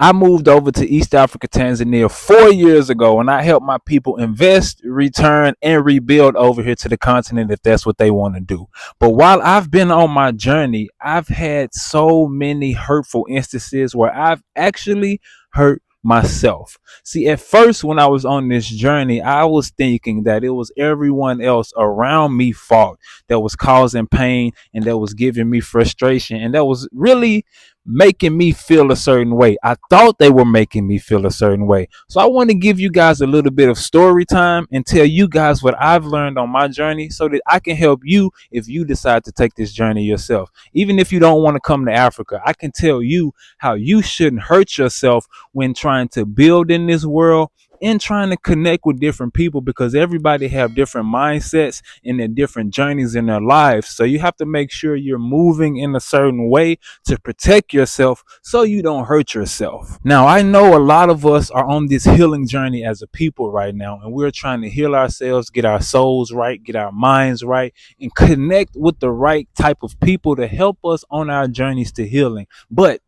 I moved over to East Africa, Tanzania 4 years ago, and I helped my people invest, return, and rebuild over here to the continent if that's what they want to do. But while I've been on my journey, I've had so many hurtful instances where I've actually hurt myself. See, at first, when I was on this journey, I was thinking that it was everyone else around me fault that was causing pain and that was giving me frustration and that was really making me feel a certain way. I thought they were making me feel a certain way. So I want to give you guys a little bit of story time and tell you guys what I've learned on my journey so that I can help you if you decide to take this journey yourself. Even if you don't want to come to Africa, I can tell you how you shouldn't hurt yourself when trying to build in this world and trying to connect with different people, because everybody have different mindsets and their different journeys in their lives. So you have to make sure you're moving in a certain way to protect yourself so you don't hurt yourself. Now, I know a lot of us are on this healing journey as a people right now, and we're trying to heal ourselves, get our souls right, get our minds right, and connect with the right type of people to help us on our journeys to healing. But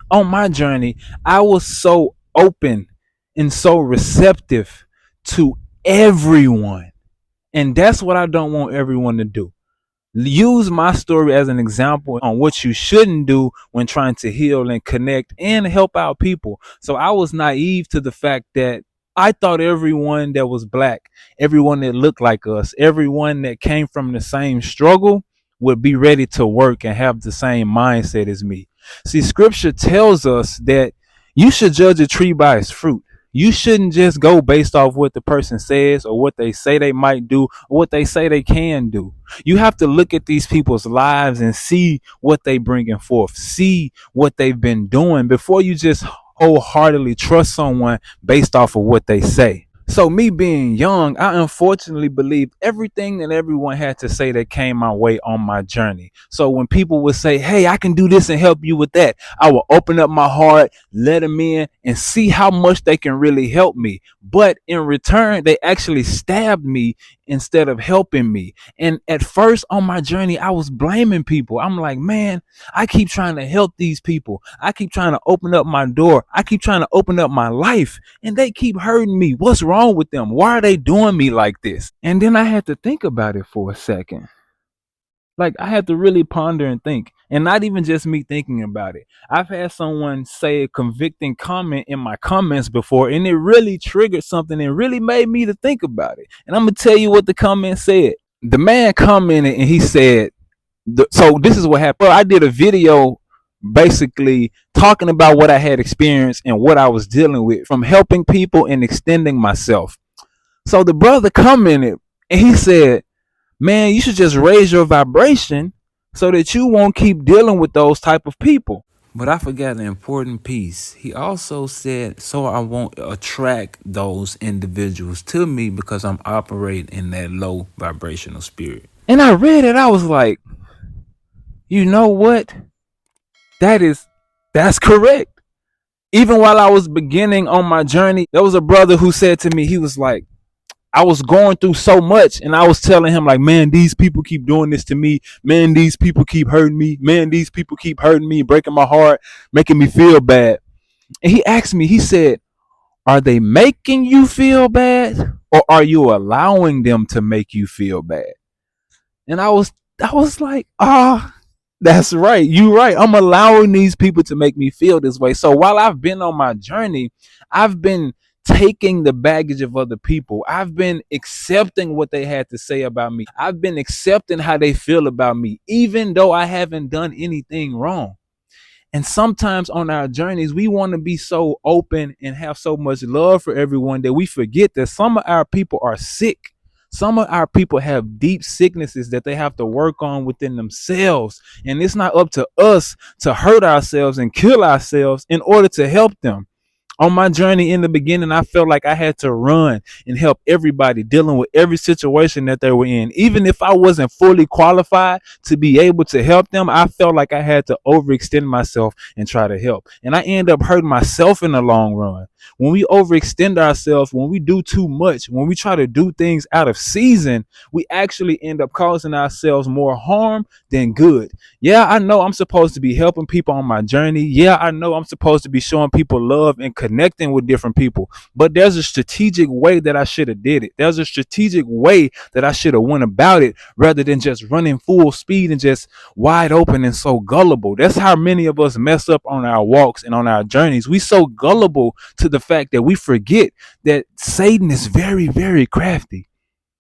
on my journey, I was so open and so receptive to everyone. And that's what I don't want everyone to do. Use my story as an example on what you shouldn't do when trying to heal and connect and help out people. So I was naive to the fact that I thought everyone that was black, everyone that looked like us, everyone that came from the same struggle would be ready to work and have the same mindset as me. See, scripture tells us that you should judge a tree by its fruit. You shouldn't just go based off what the person says or what they say they might do or what they say they can do. You have to look at these people's lives and see what they bringing forth, see what they've been doing before you just wholeheartedly trust someone based off of what they say. So me being young, I unfortunately believed everything that everyone had to say that came my way on my journey. So when people would say, hey, I can do this and help you with that, I will open up my heart, let them in, and see how much they can really help me. But in return, they actually stabbed me instead of helping me. And at first on my journey, I was blaming people. I'm like, man, I keep trying to help these people. I keep trying to open up my door. I keep trying to open up my life, and they keep hurting me. What's wrong with them? Why are they doing me like this? And then I had to think about it for a second. Like, I had to really ponder and think, and not even just me thinking about it. I've had someone say a convicting comment in my comments before, and it really triggered something and really made me to think about it. And I'm gonna tell you what the comment said. The man commented and he said, so this is what happened. Well, I did a video basically talking about what I had experienced and what I was dealing with from helping people and extending myself. So the brother commented and he said, man, you should just raise your vibration so that you won't keep dealing with those type of people. But I forgot an important piece. He also said, so I won't attract those individuals to me because I'm operating in that low vibrational spirit. And I read it. I was like, you know what? That's correct. Even while I was beginning on my journey, there was a brother who said to me, he was like, I was going through so much and I was telling him like, man, these people keep doing this to me. Man, these people keep hurting me. Man, these people keep hurting me, breaking my heart, making me feel bad. And he asked me, he said, are they making you feel bad or are you allowing them to make you feel bad? And I was like, that's right. You're right. I'm allowing these people to make me feel this way. So while I've been on my journey, I've been taking the baggage of other people. I've been accepting what they had to say about me. I've been accepting how they feel about me, even though I haven't done anything wrong. And sometimes on our journeys, we want to be so open and have so much love for everyone that we forget that some of our people are sick. Some of our people have deep sicknesses that they have to work on within themselves. And it's not up to us to hurt ourselves and kill ourselves in order to help them. On my journey in the beginning, I felt like I had to run and help everybody dealing with every situation that they were in. Even if I wasn't fully qualified to be able to help them, I felt like I had to overextend myself and try to help. And I ended up hurting myself in the long run. When we overextend ourselves, when we do too much, when we try to do things out of season, we actually end up causing ourselves more harm than good. Yeah, I know I'm supposed to be helping people on my journey. Yeah, I know I'm supposed to be showing people love and connecting with different people. But there's a strategic way that I should have did it. There's a strategic way that I should have went about it rather than just running full speed and just wide open and so gullible. That's how many of us mess up on our walks and on our journeys. We so gullible to the fact that we forget that Satan is very, very crafty.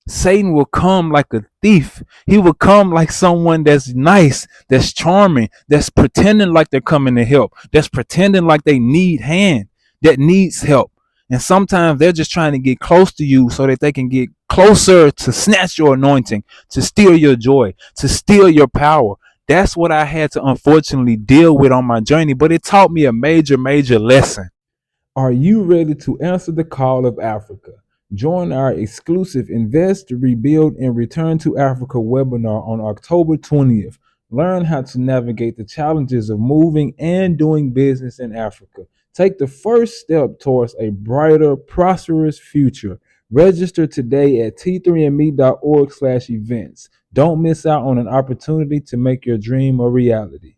Satan will come like a thief. He will come like someone that's nice, that's charming, that's pretending like they're coming to help, that's pretending like they need hand, that needs help. And sometimes they're just trying to get close to you so that they can get closer to snatch your anointing, to steal your joy, to steal your power. That's what I had to unfortunately deal with on my journey, but it taught me a major, major lesson. Are you ready to answer the call of Africa? Join our exclusive Invest, Rebuild, and Return to Africa webinar on October 20th. Learn how to navigate the challenges of moving and doing business in Africa. Take the first step towards a brighter, prosperous future. Register today at t3andme.org/events. Don't miss out on an opportunity to make your dream a reality.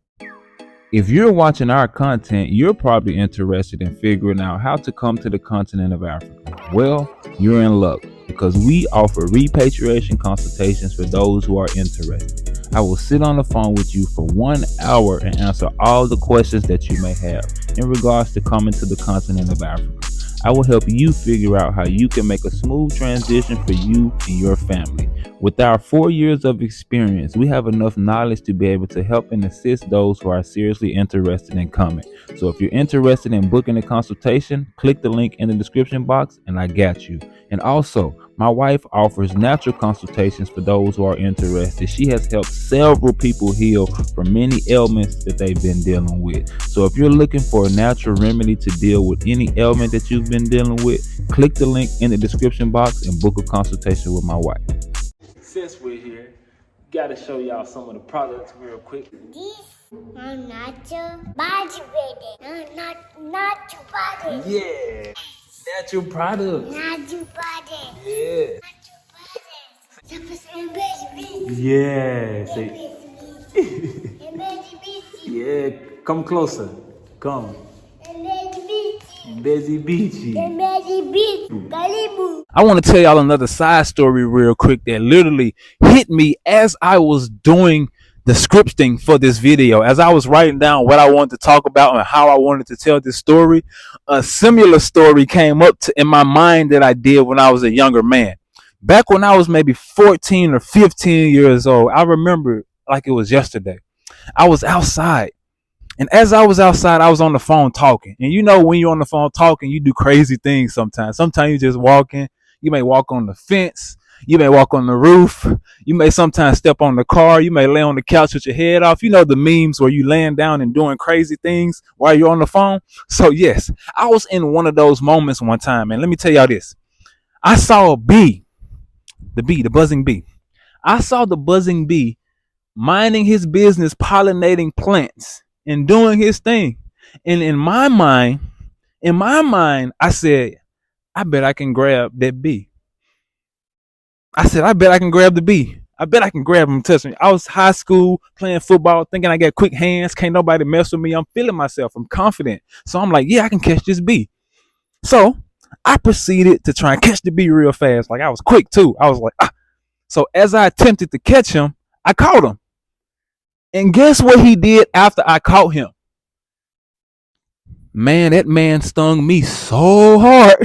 If you're watching our content, you're probably interested in figuring out how to come to the continent of Africa. Well, you're in luck because we offer repatriation consultations for those who are interested. I will sit on the phone with you for 1 hour and answer all the questions that you may have in regards to coming to the continent of Africa. I will help you figure out how you can make a smooth transition for you and your family. With our 4 years of experience, we have enough knowledge to be able to help and assist those who are seriously interested in coming. So if you're interested in booking a consultation, click the link in the description box and I got you. And also, my wife offers natural consultations for those who are interested. She has helped several people heal from many ailments that they've been dealing with. So if you're looking for a natural remedy to deal with any ailment that you've been dealing with, click the link in the description box and book a consultation with my wife. Since we're here, gotta show y'all some of the products real quick. This natural body ready. Natural body. Yeah, natural product. Natural body. Yeah. Natural body. Yeah. Yeah. Come closer. Come. Busy Beachy. I want to tell y'all another side story real quick that literally hit me as I was doing the scripting for this video. As I was writing down what I wanted to talk about and how I wanted to tell this story, a similar story came up in my mind that I did when I was a younger man. Back when I was maybe 14 or 15 years old, I remember like it was yesterday. I was outside. And as I was outside, I was on the phone talking. And you know, when you're on the phone talking, you do crazy things sometimes. Sometimes you just walking. You may walk on the fence. You may walk on the roof. You may sometimes step on the car. You may lay on the couch with your head off. You know the memes where you laying down and doing crazy things while you're on the phone. So yes, I was in one of those moments one time. And let me tell y'all this. I saw a bee, the buzzing bee. I saw the buzzing bee minding his business, pollinating plants and doing his thing. And in my mind, I said, I bet I can grab that bee. I said, I bet I can grab the bee. I bet I can grab him and touch me. I was high school playing football, thinking I got quick hands. Can't nobody mess with me. I'm feeling myself. I'm confident. So I'm like, yeah, I can catch this bee. So I proceeded to try and catch the bee real fast. Like I was quick too. I was like, ah. So as I attempted to catch him, I caught him. And guess what he did after I caught him? Man, that man stung me so hard.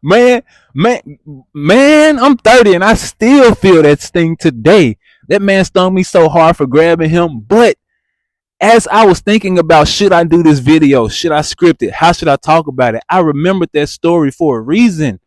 man, I'm 30 and I still feel that sting today. That man stung me so hard for grabbing him. But as I was thinking about, should I do this video? Should I script it? How should I talk about it? I remembered that story for a reason.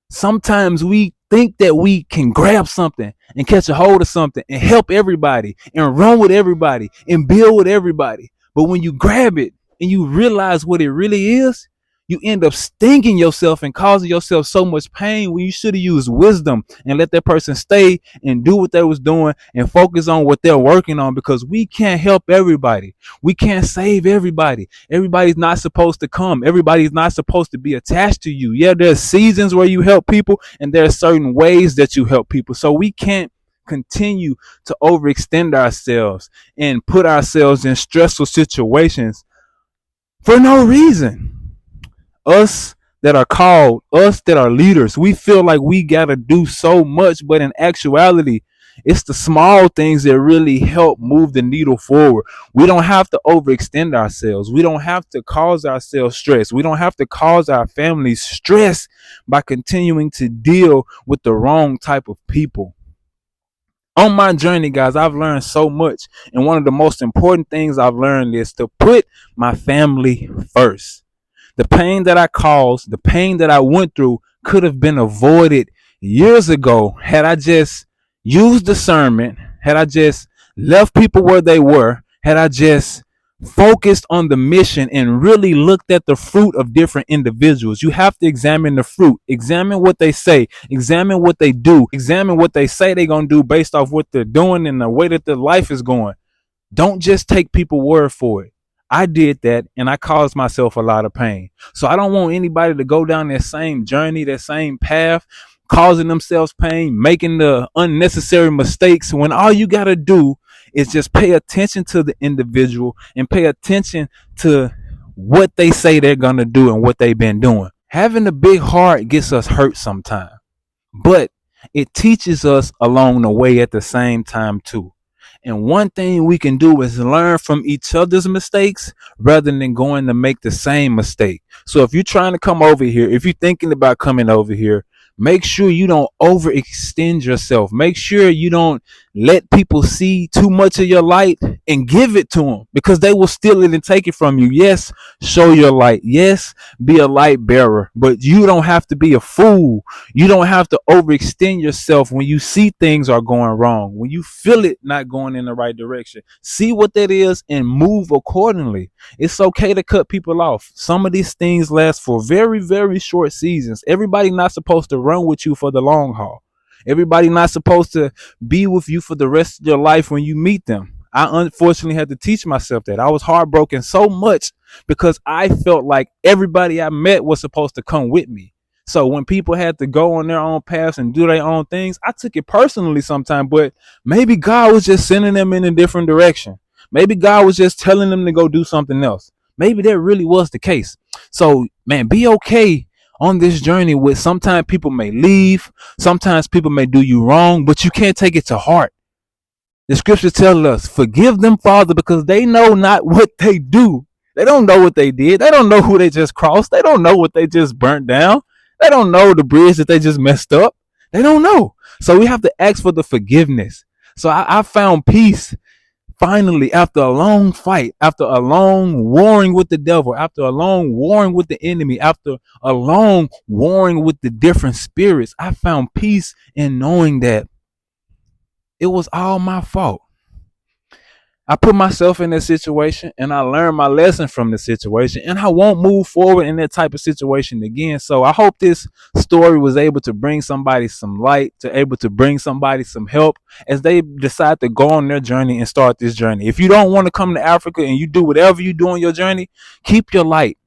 Sometimes we think that we can grab something and catch a hold of something and help everybody and run with everybody and build with everybody. But when you grab it and you realize what it really is, You end up stinging yourself and causing yourself so much pain when you should have used wisdom and let that person stay and do what they was doing and focus on what they're working on, because we can't help everybody. We can't save everybody. Everybody's not supposed to come. Everybody's not supposed to be attached to you. Yeah, there's seasons where you help people and there are certain ways that you help people. So we can't continue to overextend ourselves and put ourselves in stressful situations for no reason. Us that are called, us that are leaders, we feel like we got to do so much, but in actuality, it's the small things that really help move the needle forward. We don't have to overextend ourselves. We don't have to cause ourselves stress. We don't have to cause our families stress by continuing to deal with the wrong type of people. On my journey, guys, I've learned so much. And one of the most important things I've learned is to put my family first. The pain that I caused, the pain that I went through could have been avoided years ago had I just used discernment, had I just left people where they were, had I just focused on the mission and really looked at the fruit of different individuals. You have to examine the fruit, examine what they say, examine what they do, examine what they say they're going to do based off what they're doing and the way that their life is going. Don't just take people's word for it. I did that and I caused myself a lot of pain. So I don't want anybody to go down that same journey, that same path, causing themselves pain, making the unnecessary mistakes when all you got to do is just pay attention to the individual and pay attention to what they say they're going to do and what they've been doing. Having a big heart gets us hurt sometimes, but it teaches us along the way at the same time too. And one thing we can do is learn from each other's mistakes rather than going to make the same mistake. So if you're trying to come over here, if you're thinking about coming over here, make sure you don't overextend yourself. Make sure you don't let people see too much of your light and give it to them, because they will steal it and take it from you. Yes, show your light. Yes, be a light bearer, but you don't have to be a fool. You don't have to overextend yourself when you see things are going wrong, when you feel it not going in the right direction. See what that is and move accordingly. It's okay to cut people off. Some of these things last for very, very short seasons. Everybody not supposed to run with you for the long haul. Everybody not supposed to be with you for the rest of your life when you meet them. I unfortunately had to teach myself that. I was heartbroken so much because I felt like everybody I met was supposed to come with me. So when people had to go on their own paths and do their own things, I took it personally sometimes, but maybe God was just sending them in a different direction. Maybe God was just telling them to go do something else. Maybe that really was the case. So, man, be okay on this journey with sometimes people may leave, sometimes people may do you wrong, but you can't take it to heart. The scriptures tell us, forgive them, Father, because they know not what they do. They don't know what they did. They don't know who they just crossed. They don't know what they just burnt down. They don't know the bridge that they just messed up. They don't know. So we have to ask for the forgiveness. So I found peace finally, after a long fight, after a long warring with the devil, after a long warring with the enemy, after a long warring with the different spirits, I found peace in knowing that it was all my fault. I put myself in that situation and I learned my lesson from the situation, and I won't move forward in that type of situation again. So I hope this story was able to bring somebody some light, to able to bring somebody some help as they decide to go on their journey and start this journey. If you don't want to come to Africa and you do whatever you do on your journey, keep your light.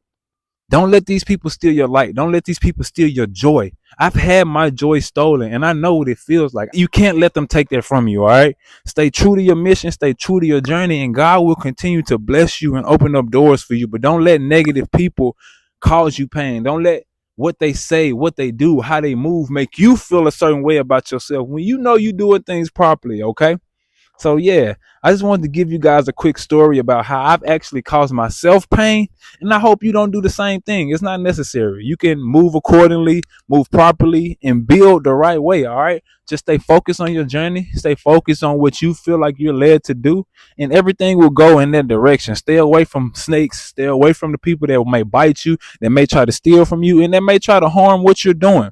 Don't let these people steal your light. Don't let these people steal your joy. I've had my joy stolen and I know what it feels like. You can't let them take that from you, all right? Stay true to your mission, stay true to your journey, and God will continue to bless you and open up doors for you. But don't let negative people cause you pain. Don't let what they say, what they do, how they move make you feel a certain way about yourself when you know you're doing things properly, okay? So yeah, I just wanted to give you guys a quick story about how I've actually caused myself pain, and I hope you don't do the same thing. It's not necessary. You can move accordingly, move properly, and build the right way, all right? Just stay focused on your journey, stay focused on what you feel like you're led to do, and everything will go in that direction. Stay away from snakes, stay away from the people that may bite you, that may try to steal from you, and that may try to harm what you're doing.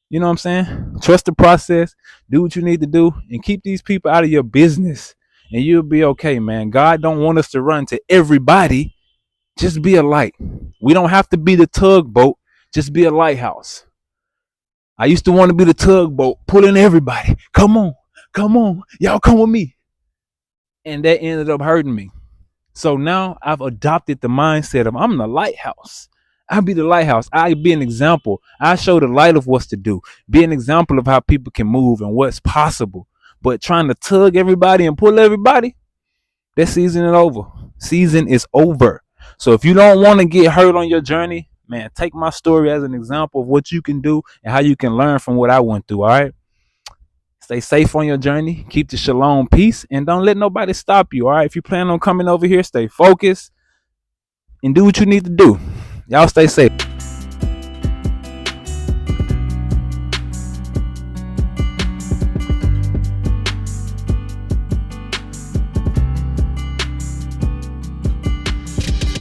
You know what I'm saying? Trust the process, do what you need to do, and keep these people out of your business, and you'll be okay, man. God don't want us to run to everybody. Just be a light. We don't have to be the tugboat, just be a lighthouse. I used to want to be the tugboat, pulling everybody. Come on, y'all come with me. And that ended up hurting me. So now I've adopted the mindset of I'm the lighthouse. I'll be the lighthouse. I'll be an example. I show the light of what's to do. Be an example of how people can move and what's possible. But trying to tug everybody and pull everybody, that season is over. Season is over. So if you don't want to get hurt on your journey, man, take my story as an example of what you can do and how you can learn from what I went through. All right. Stay safe on your journey. Keep the shalom peace and don't let nobody stop you. All right. If you plan on coming over here, stay focused and do what you need to do. Y'all stay safe.